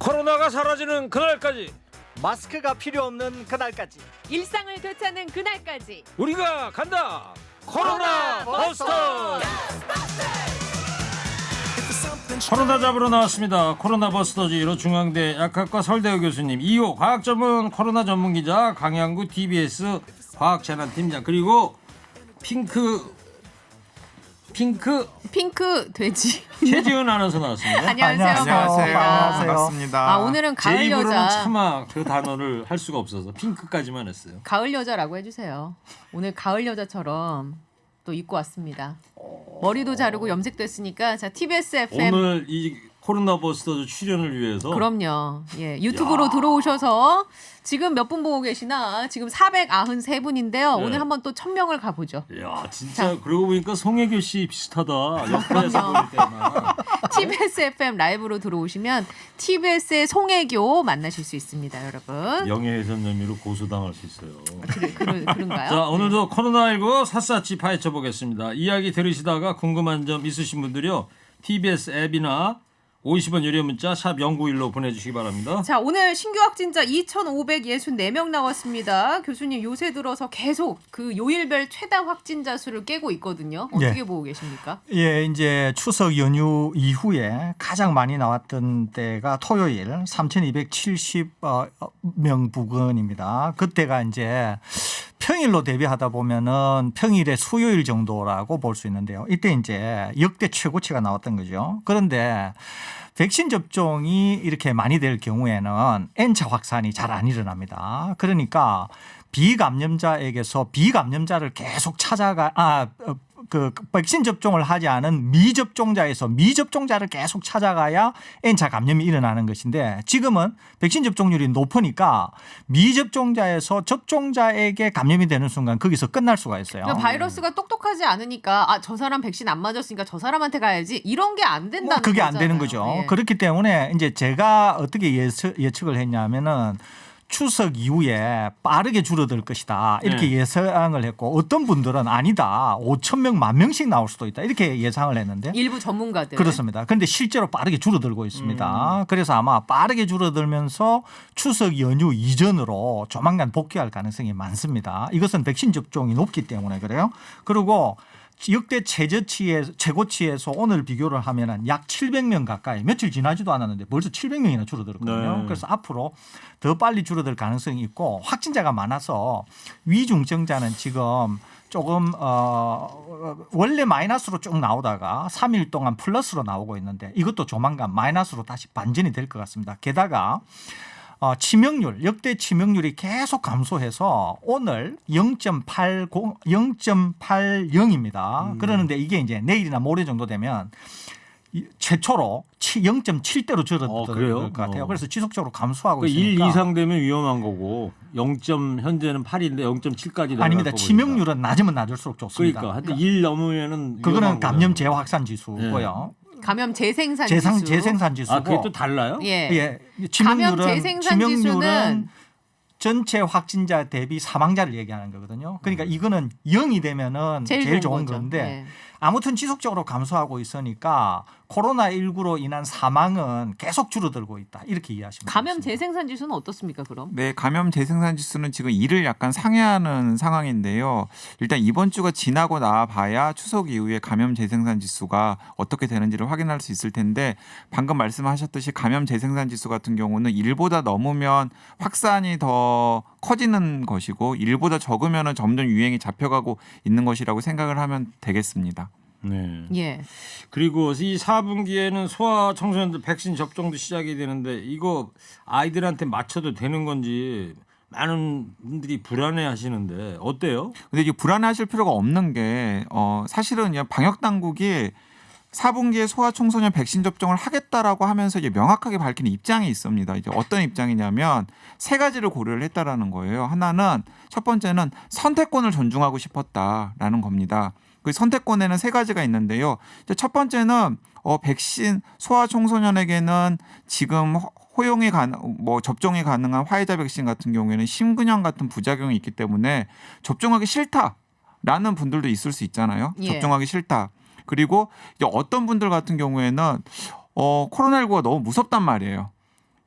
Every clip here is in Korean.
코로나가 사라지는 그날까지, 마스크가 필요 없는 그날까지 일상을 되찾는 그날까지 우리가 간다. 코로나 버스터. 코로나 잡으러 나왔습니다. 코로나 버스터즈로 중앙대 약학과 서울대학 교수님, 이호 과학전문 코로나 전문기자, 강양구 TBS 과학재난팀장, 그리고 핑크 돼지. 최지은 아나운서 나왔습니다. 안녕하세요. 반갑습니다. 오늘은 가을 제 입으로는 여자. 차마 그 단어를 할 수가 없어서 핑크까지만 했어요. 가을 여자라고 해주세요. 오늘 가을 여자처럼 또 입고 왔습니다. 머리도 자르고 염색도 했으니까 자 TBS FM. 오늘 이 코로나 버스터즈 출연을 위해서. 그럼요. 예, 유튜브로 들어오셔서 지금 몇 분 보고 계시나? 지금 493분인데요. 네. 오늘 한번 또 1000명을 가보죠. 야, 진짜 자. 그러고 보니까 송혜교 씨 비슷하다. 옆에서 볼 때나. TBS FM 라이브로 들어오시면 TBS의 송혜교 만나실 수 있습니다, 여러분. 명예훼손 혐의로 고소당할 수 있어요. 그런가요? 자, 오늘도 코로나19 샅샅이 파헤쳐 보겠습니다. 이야기 들으시다가 궁금한 점 있으신 분들요, TBS 앱이나 50원 유료 문자 샵 0951로 보내주시기 바랍니다. 자, 오늘 신규 확진자 2,564명 나왔습니다. 교수님, 요새 들어서 계속 그 요일별 최다 확진자 수를 깨고 있거든요. 어떻게 보고 계십니까? 예, 이제 추석 연휴 이후에 가장 많이 나왔던 때가 토요일 3,270명 부근입니다. 그때가 이제 평일로 대비하다 보면은 평일의 수요일 정도라고 볼 수 있는데요. 이때 이제 역대 최고치가 나왔던 거죠. 그런데 백신 접종이 이렇게 많이 될 경우에는 N차 확산이 잘 안 일어납니다. 그러니까 비감염자에게서 비감염자를 계속 그 백신 접종을 하지 않은 미접종자에서 미접종자를 계속 찾아가야 N차 감염이 일어나는 것인데, 지금은 백신 접종률이 높으니까 미접종자에서 접종자에게 감염이 되는 순간 거기서 끝날 수가 있어요. 그러니까 바이러스가 똑똑하지 않으니까 저 사람 백신 안 맞았으니까 저 사람한테 가야지, 이런 게 안 된다는 그게 거잖아요. 안 되는 거죠. 예. 그렇기 때문에 이제 제가 어떻게 예측을 했냐면은 추석 이후에 빠르게 줄어들 것이다, 이렇게 예상을 했고, 어떤 분들은 아니다, 5,000명, 10,000명씩 나올 수도 있다, 이렇게 예상을 했는데 일부 전문가들. 그렇습니다. 그런데 실제로 빠르게 줄어들고 있습니다. 그래서 아마 빠르게 줄어들면서 추석 연휴 이전으로 조만간 복귀할 가능성이 많습니다. 이것은 백신 접종이 높기 때문에 그래요. 그리고 역대 최고치에서 오늘 비교를 하면은 약 700명 가까이, 며칠 지나지도 않았는데 벌써 700명이나 줄어들었거든요. 네. 그래서 앞으로 더 빨리 줄어들 가능성이 있고, 확진자가 많아서 위중증자는 지금 조금 원래 마이너스로 쭉 나오다가 3일 동안 플러스로 나오고 있는데, 이것도 조만간 마이너스로 다시 반전이 될 것 같습니다. 게다가 치명률, 역대 치명률이 계속 감소해서 오늘 0.80입니다. 그러는데 이게 이제 내일이나 모레 정도 되면 최초로 0.7대로 줄어들 그래요? 것 같아요. 그래서 지속적으로 감소하고 그러니까 있으니까. 1 이상 되면 위험한 거고, 0. 현재는 8인데 0.7까지 아닙니다. 치명률은 낮으면 낮을수록 좋습니다. 그러니까 하여튼 1 넘으면은 그거는 감염 거예요. 재확산 지수고요. 감염 재생산 지수. 재생산 지수고. 그게 또 달라요? 예. 치명률은 감염 재생산 지수는 전체 확진자 대비 사망자를 얘기하는 거거든요. 그러니까 이거는 0이 되면은 제일 좋은 거죠. 건데, 예. 아무튼 지속적으로 감소하고 있으니까 코로나19로 인한 사망은 계속 줄어들고 있다, 이렇게 이해하시면 감염 되겠습니다. 재생산 지수는 어떻습니까, 그럼? 네, 감염 재생산 지수는 지금 2를 약간 상회하는 상황인데요. 일단 이번 주가 지나고 나봐야 추석 이후에 감염 재생산 지수가 어떻게 되는지를 확인할 수 있을 텐데, 방금 말씀하셨듯이 감염 재생산 지수 같은 경우는 1보다 넘으면 확산이 더 커지는 것이고, 1보다 적으면 점점 유행이 잡혀가고 있는 것이라고 생각을 하면 되겠습니다. 네. 예. 그리고 이 4분기에는 소아 청소년들 백신 접종도 시작이 되는데, 이거 아이들한테 맞춰도 되는 건지 많은 분들이 불안해 하시는데 어때요? 근데 이게 불안해하실 필요가 없는 게 사실은 그냥 방역 당국이 4분기에 소아 청소년 백신 접종을 하겠다라고 하면서 이제 명확하게 밝히는 입장이 있습니다. 이제 어떤 입장이냐면 세 가지를 고려를 했다라는 거예요. 하나는, 첫 번째는 선택권을 존중하고 싶었다라는 겁니다. 그 선택권에는 세 가지가 있는데요. 이제 첫 번째는 백신 소아 청소년에게는 지금 접종이 가능한 화이자 백신 같은 경우에는 심근염 같은 부작용이 있기 때문에 접종하기 싫다라는 분들도 있을 수 있잖아요. 예. 접종하기 싫다. 그리고 이제 어떤 분들 같은 경우에는 코로나19가 너무 무섭단 말이에요.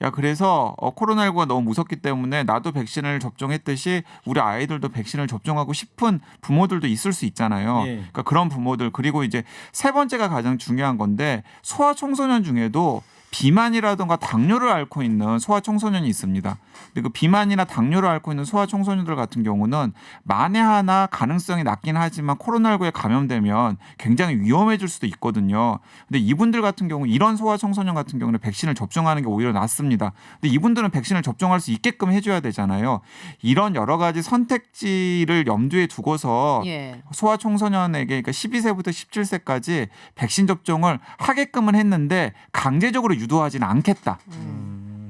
야 그래서 코로나19가 너무 무섭기 때문에 나도 백신을 접종했듯이 우리 아이들도 백신을 접종하고 싶은 부모들도 있을 수 있잖아요. 예. 그러니까 그런 부모들 그리고 이제 세 번째가 가장 중요한 건데 소아청소년 중에도 비만이라든가 당뇨를 앓고 있는 소아청소년이 있습니다. 근데 그 비만이나 당뇨를 앓고 있는 소아청소년들 같은 경우는 만에 하나 가능성이 낮긴 하지만 코로나19에 감염되면 굉장히 위험해질 수도 있거든요. 근데 이분들 같은 경우 이런 소아청소년 같은 경우는 백신을 접종하는 게 오히려 낫습니다. 근데 이분들은 백신을 접종할 수 있게끔 해줘야 되잖아요. 이런 여러 가지 선택지를 염두에 두고서 예. 소아청소년에게 그러니까 12세부터 17세까지 백신 접종을 하게끔은 했는데 강제적으로 유도하지는 않겠다.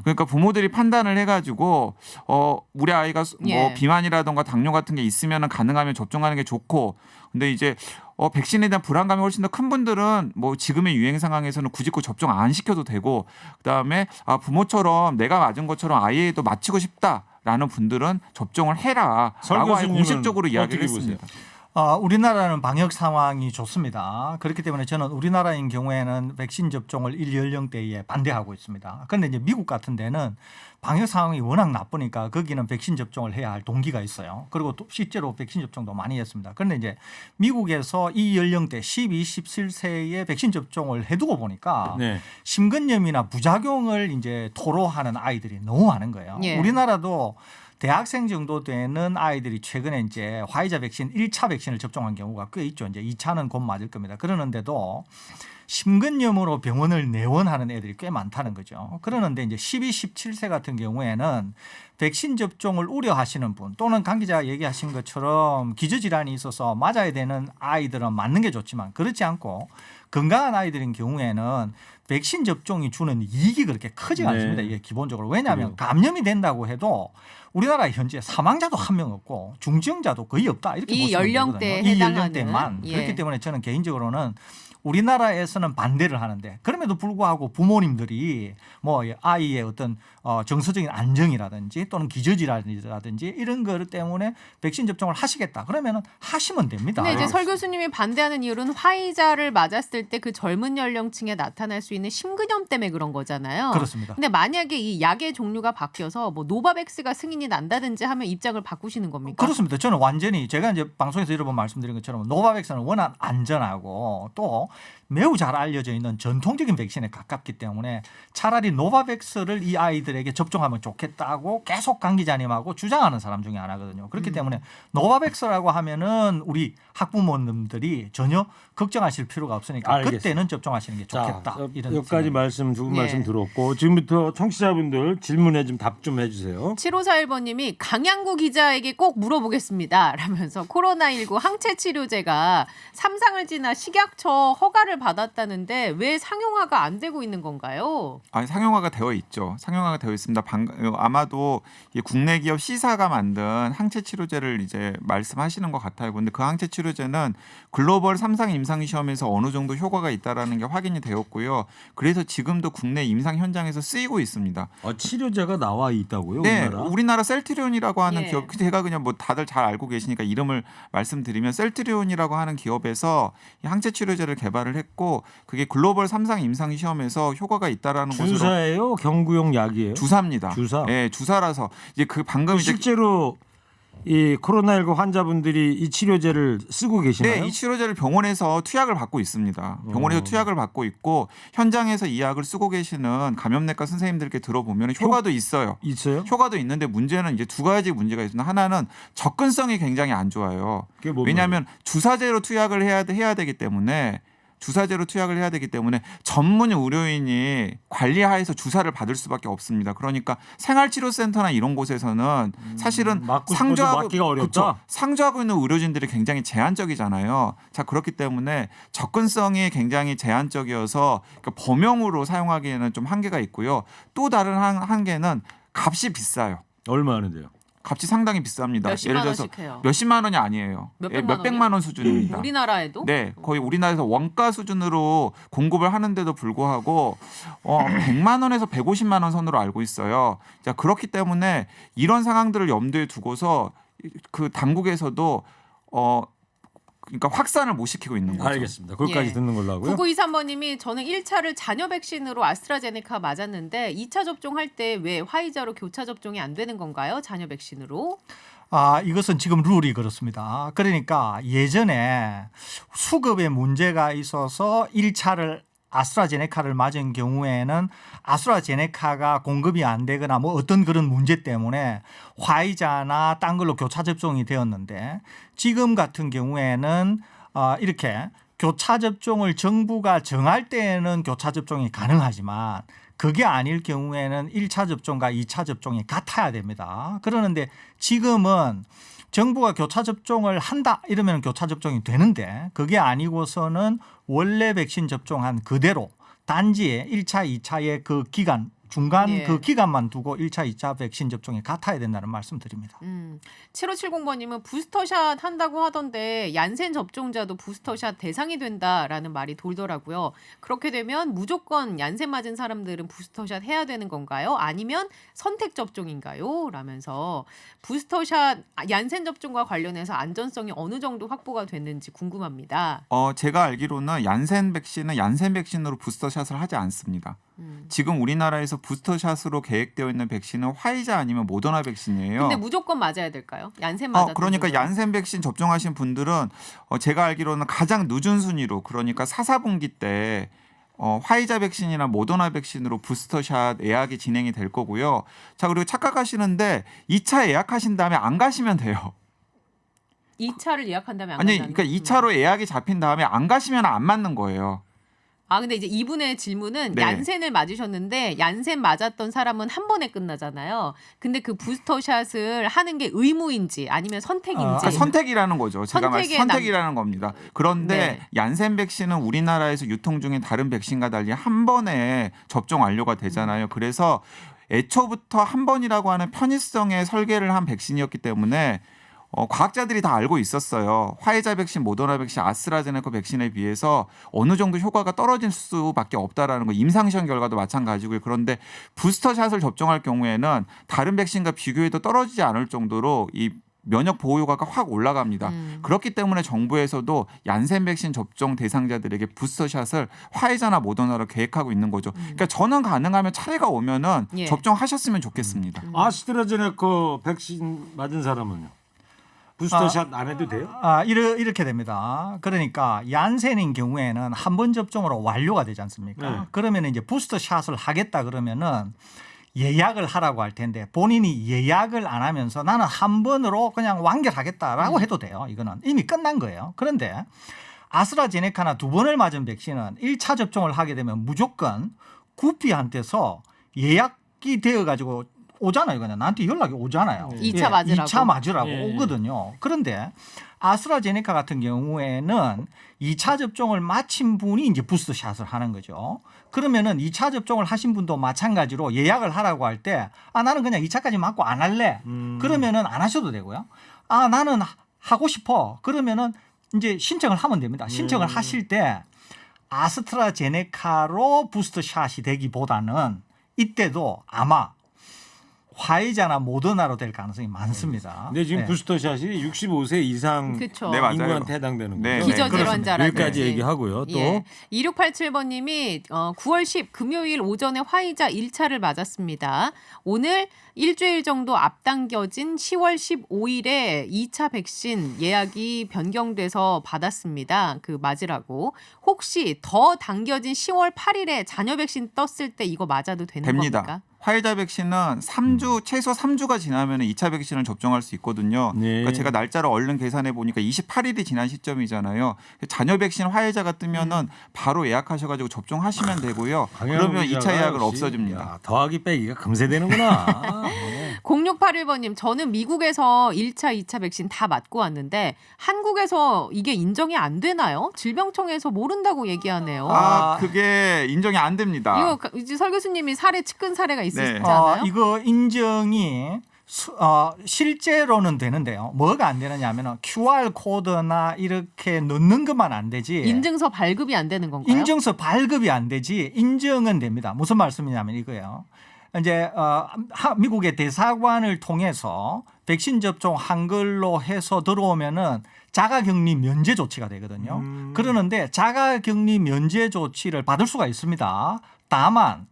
그러니까 부모들이 판단을 해가지고 우리 아이가 뭐 예. 비만이라든가 당뇨 같은 게 있으면 가능하면 접종하는 게 좋고 근데 이제 백신에 대한 불안감이 훨씬 더 큰 분들은 뭐 지금의 유행 상황에서는 굳이 그 접종 안 시켜도 되고 그다음에 부모처럼 내가 맞은 것처럼 아이에도 맞히고 싶다라는 분들은 접종을 해라라고 아예 공식적으로 이야기를 했습니다. 우리나라는 방역 상황이 좋습니다. 그렇기 때문에 저는 우리나라인 경우에는 백신 접종을 일 연령대에 반대하고 있습니다. 그런데 이제 미국 같은 데는 방역 상황이 워낙 나쁘니까 거기는 백신 접종을 해야 할 동기가 있어요. 그리고 또 실제로 백신 접종도 많이 했습니다. 그런데 이제 미국에서 이 연령대 12, 17세에 백신 접종을 해두고 보니까 네. 심근염이나 부작용을 이제 토로하는 아이들이 너무 많은 거예요. 예. 우리나라도 대학생 정도 되는 아이들이 최근에 이제 화이자 백신 1차 백신을 접종한 경우가 꽤 있죠. 이제 2차는 곧 맞을 겁니다. 그러는데도 심근염으로 병원을 내원하는 애들이 꽤 많다는 거죠. 그러는데 이제 12, 17세 같은 경우에는 백신 접종을 우려하시는 분 또는 강 기자가 얘기하신 것처럼 기저질환이 있어서 맞아야 되는 아이들은 맞는 게 좋지만 그렇지 않고 건강한 아이들인 경우에는 백신 접종이 주는 이익이 그렇게 크지 않습니다. 이게 기본적으로. 왜냐하면 감염이 된다고 해도 우리나라 현재 사망자도 한 명 없고 중증자도 거의 없다. 이렇게 이 보시면 연령대에 되거든요. 이 해당하는. 연령대만. 예. 그렇기 때문에 저는 개인적으로는 우리나라에서는 반대를 하는데 그럼에도 불구하고 부모님들이 뭐 아이의 어떤 정서적인 안정이라든지 또는 기저질환이라든지 이런 것 때문에 백신 접종을 하시겠다. 그러면 하시면 됩니다. 근데 이제 설 교수님이 반대하는 이유는 화이자를 맞았을 때 그 젊은 연령층에 나타날 수 있는 심근염 때문에 그런 거잖아요. 그렇습니다. 근데 만약에 이 약의 종류가 바뀌어서 뭐 노바백스가 승인이 난다든지 하면 입장을 바꾸시는 겁니까? 그렇습니다. 저는 완전히 제가 이제 방송에서 여러 번 말씀드린 것처럼 노바백스는 워낙 안전하고 또 매우 잘 알려져 있는 전통적인 백신에 가깝기 때문에 차라리 노바백스를 이 아이들에게 접종하면 좋겠다고 계속 강 기자님하고 주장하는 사람 중에 하나거든요. 그렇기 때문에 노바백스라고 하면은 우리 학부모님들이 전혀 걱정하실 필요가 없으니까 알겠습니다. 그때는 접종하시는 게 좋겠다. 자, 이런 여기까지 생각입니다. 말씀 두 분 네. 말씀 들었고 지금부터 청취자분들 질문에 좀 답 좀 해주세요. 7541번님이 강양구 기자에게 꼭 물어보겠습니다. 라면서 코로나19 항체 치료제가 3상을 지나 식약처 허가를 받았다는데 왜 상용화가 안 되고 있는 건가요? 상용화가 되어 있죠. 상용화가 되어 있습니다. 아마도 국내 기업 C사가 만든 항체 치료제를 이제 말씀하시는 것 같아요. 그런데 그 항체 치료제는 글로벌 3상 임상 시험에서 어느 정도 효과가 있다라는 게 확인이 되었고요. 그래서 지금도 국내 임상 현장에서 쓰이고 있습니다. 치료제가 나와 있다고요? 네, 우리나라? 우리나라 셀트리온이라고 하는 예. 기업, 제가 그냥 뭐 다들 잘 알고 계시니까 이름을 말씀드리면 셀트리온이라고 하는 기업에서 이 항체 치료제를 개발을 했고 그게 글로벌 3상 임상 시험에서 효과가 있다라는 것으로 주사예요? 경구용 약이에요? 주사입니다. 주사? 네, 주사라서 이제 그 방금 이제 실제로 이 코로나19 환자분들이 이 치료제를 쓰고 계시나요? 네, 이 치료제를 병원에서 투약을 받고 있습니다. 병원에서 투약을 받고 있고 현장에서 이 약을 쓰고 계시는 감염내과 선생님들께 들어보면 효과도 있어요. 있어요? 효과도 있는데 문제는 이제 두 가지 문제가 있습니다. 하나는 접근성이 굉장히 안 좋아요. 그게 뭔 왜냐하면 주사제로 투약을 해야 되기 때문에 전문 의료인이 관리하에서 주사를 받을 수밖에 없습니다. 그러니까 생활치료센터나 이런 곳에서는 사실은 맞고 싶어도 맞기가 어렵다? 그쵸, 상주하고 있는 의료진들이 굉장히 제한적이잖아요. 자, 그렇기 때문에 접근성이 굉장히 제한적이어서 그러니까 범용으로 사용하기에는 좀 한계가 있고요. 또 다른 한계는 값이 비싸요. 얼마 하는데요? 값이 상당히 비쌉니다. 몇십만 원씩 해요. 몇십만 원이 아니에요. 몇백만 원 수준입니다. 우리나라에도? 네, 거의 우리나라에서 원가 수준으로 공급을 하는데도 불구하고 100만 원에서 150만 원 선으로 알고 있어요. 자, 그렇기 때문에 이런 상황들을 염두에 두고서 그 당국에서도 그러니까 확산을 못 시키고 있는 거죠. 알겠습니다. 그것까지 예. 듣는 걸로 하고요. 9923번님이 저는 1차를 자녀 백신으로 아스트라제네카 맞았는데 2차 접종할 때 왜 화이자로 교차 접종이 안 되는 건가요? 자녀 백신으로? 이것은 지금 룰이 그렇습니다. 그러니까 예전에 수급에 문제가 있어서 1차를 아스트라제네카를 맞은 경우에는 아스트라제네카가 공급이 안 되거나 뭐 어떤 그런 문제 때문에 화이자나 딴 걸로 교차 접종이 되었는데 지금 같은 경우에는 이렇게 교차 접종을 정부가 정할 때에는 교차 접종이 가능하지만 그게 아닐 경우에는 1차 접종과 2차 접종이 같아야 됩니다. 그러는데 지금은 정부가 교차 접종을 한다 이러면 교차 접종이 되는데 그게 아니고서는 원래 백신 접종한 그대로 단지 1차, 2차의 그 기간 중간 예. 그 기간만 두고 1차, 2차 백신 접종이 같아야 된다는 말씀 드립니다. 7570번님은 부스터샷 한다고 하던데 얀센 접종자도 부스터샷 대상이 된다라는 말이 돌더라고요. 그렇게 되면 무조건 얀센 맞은 사람들은 부스터샷 해야 되는 건가요? 아니면 선택 접종인가요? 라면서 부스터샷 얀센 접종과 관련해서 안전성이 어느 정도 확보가 됐는지 궁금합니다. 제가 알기로는 얀센 백신은 얀센 백신으로 부스터샷을 하지 않습니다. 지금 우리나라에서 부스터샷으로 계획되어 있는 백신은 화이자 아니면 모더나 백신이에요. 근데 무조건 맞아야 될까요? 얀센 맞았던 그러니까 분들은. 얀센 백신 접종하신 분들은 제가 알기로는 가장 늦은 순위로 그러니까 4, 4분기 때 화이자 백신이나 모더나 백신으로 부스터샷 예약이 진행이 될 거고요. 자, 그리고 착각하시는데 2차 예약하신 다음에 안 가시면 돼요. 2차를 예약한 다음에 안 아니, 간다는 그러니까 2차로 예약이 잡힌 다음에 안 가시면 안 맞는 거예요. 근데 이제 이분의 질문은 네. 얀센을 맞으셨는데 얀센 맞았던 사람은 한 번에 끝나잖아요. 근데 그 부스터샷을 하는 게 의무인지 아니면 선택인지. 선택이라는 거죠. 제가 선택의 선택이라는 겁니다. 그런데 네. 얀센 백신은 우리나라에서 유통 중인 다른 백신과 달리 한 번에 접종 완료가 되잖아요. 그래서 애초부터 한 번이라고 하는 편의성의 설계를 한 백신이었기 때문에 과학자들이 다 알고 있었어요. 화이자 백신, 모더나 백신, 아스트라제네카 백신에 비해서 어느 정도 효과가 떨어질 수밖에 없다라는 거 임상시험 결과도 마찬가지고요. 그런데 부스터샷을 접종할 경우에는 다른 백신과 비교해도 떨어지지 않을 정도로 이 면역 보호 효과가 확 올라갑니다. 그렇기 때문에 정부에서도 얀센 백신 접종 대상자들에게 부스터샷을 화이자나 모더나로 계획하고 있는 거죠. 그러니까 저는 가능하면 차례가 오면은 예. 접종하셨으면 좋겠습니다. 아스트라제네카 백신 맞은 사람은요? 부스터샷 안 해도 돼요? 이렇게 됩니다. 그러니까 얀센인 경우에는 한 번 접종으로 완료가 되지 않습니까? 네. 그러면 이제 부스터샷을 하겠다 그러면은 예약을 하라고 할 텐데 본인이 예약을 안 하면서 나는 한 번으로 그냥 완결하겠다라고 해도 돼요. 이거는 이미 끝난 거예요. 그런데 아스트라제네카나 2번을 맞은 백신은 1차 접종을 하게 되면 무조건 구피한테서 예약이 되어 가지고 오잖아요. 그냥 나한테 연락이 오잖아요. 2차 맞으라고. 2차 맞으라고 예. 오거든요. 그런데 아스트라제네카 같은 경우에는 2차 접종을 마친 분이 이제 부스터샷을 하는 거죠. 그러면은 2차 접종을 하신 분도 마찬가지로 예약을 하라고 할 때 나는 그냥 2차까지 맞고 안 할래. 그러면은 안 하셔도 되고요. 나는 하고 싶어. 그러면은 이제 신청을 하면 됩니다. 신청을 하실 때 아스트라제네카로 부스터샷이 되기보다는 이때도 아마 화이자나 모더나로 될 가능성이 많습니다. 근데 지금 네. 부스터샷이 65세 이상 그쵸. 네, 맞아요. 인구한테 해당되는 네, 거죠. 네. 기저질 환자라든지. 여기까지 얘기하고요. 또 예. 2687번님이 9월 10 금요일 오전에 화이자 1차를 맞았습니다. 오늘 일주일 정도 앞당겨진 10월 15일에 2차 백신 예약이 변경돼서 받았습니다. 그 맞으라고. 혹시 더 당겨진 10월 8일에 자녀 백신 떴을 때 이거 맞아도 되는 됩니다. 겁니까? 화이자 백신은 3주 최소 3주가 지나면 2차 백신을 접종할 수 있거든요. 네. 그러니까 제가 날짜를 얼른 계산해 보니까 28일이 지난 시점이잖아요. 자녀 백신 화이자가 뜨면은 바로 예약하셔가지고 접종하시면 되고요. 그러면 2차 예약을 없어집니다. 야, 더하기 빼기가 금세 되는구나. 네. 0681번님, 저는 미국에서 1차, 2차 백신 다 맞고 왔는데 한국에서 이게 인정이 안 되나요? 질병청에서 모른다고 얘기하네요. 그게 인정이 안 됩니다. 이거 이제 설 교수님이 사례 측근 사례가 네. 있으시잖아요. 이거 인정이 실제로는 되는데요. 뭐가 안 되느냐 하면 QR 코드나 이렇게 넣는 것만 안 되지. 인증서 발급이 안 되는 건가요? 인증서 발급이 안 되지 인정은 됩니다. 무슨 말씀이냐면 이거예요. 이제 미국의 대사관을 통해서 백신 접종 한글로 해서 들어오면은 자가격리 면제 조치가 되거든요. 그러는데 자가격리 면제 조치를 받을 수가 있습니다. 다만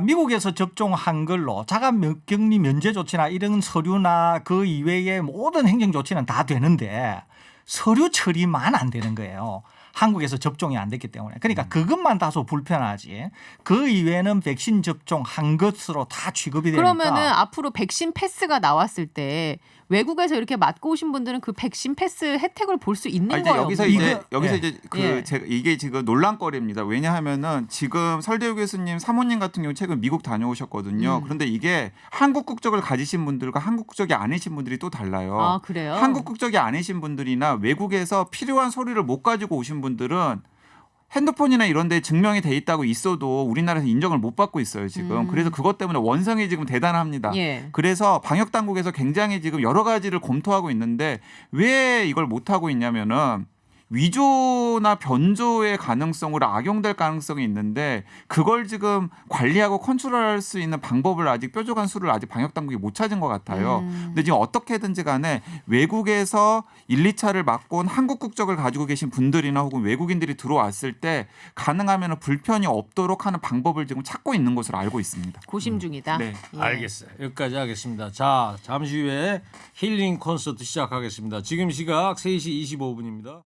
미국에서 접종 한글로 자가격리 면제 조치나 이런 서류나 그 이외의 모든 행정 조치는 다 되는데 서류 처리만 안 되는 거예요. 한국에서 접종이 안 됐기 때문에. 그러니까 그것만 다소 불편하지. 그 이외에는 백신 접종 한 것으로 다 취급이 되니까. 그러면은 앞으로 백신 패스가 나왔을 때 외국에서 이렇게 맞고 오신 분들은 그 백신 패스 혜택을 볼 수 있는 이제 거예요. 여기서 예. 이제 예. 이게 지금 논란거리입니다. 왜냐하면은 지금 설대우 교수님 사모님 같은 경우 최근 미국 다녀오셨거든요. 그런데 이게 한국 국적을 가지신 분들과 한국 국적이 아니신 분들이 또 달라요. 아, 그래요? 한국 국적이 아니신 분들이나 외국에서 필요한 서류를 못 가지고 오신 분들은 핸드폰이나 이런 데 증명이 돼 있다고 있어도 우리나라에서 인정을 못 받고 있어요, 지금. 그래서 그것 때문에 원성이 지금 대단합니다. 예. 그래서 방역 당국에서 굉장히 지금 여러 가지를 검토하고 있는데 왜 이걸 못 하고 있냐면은 위조나 변조의 가능성으로 악용될 가능성이 있는데 그걸 지금 관리하고 컨트롤할 수 있는 방법을 아직 뾰족한 수를 아직 방역 당국이 못 찾은 것 같아요. 근데 지금 어떻게든지 간에 외국에서 1, 2차를 맞고 온 한국 국적을 가지고 계신 분들이나 혹은 외국인들이 들어왔을 때 가능하면 불편이 없도록 하는 방법을 지금 찾고 있는 것으로 알고 있습니다. 고심 중이다. 네. 예. 알겠어요. 여기까지 하겠습니다. 자, 잠시 후에 힐링 콘서트 시작하겠습니다. 지금 시각 3시 25분입니다.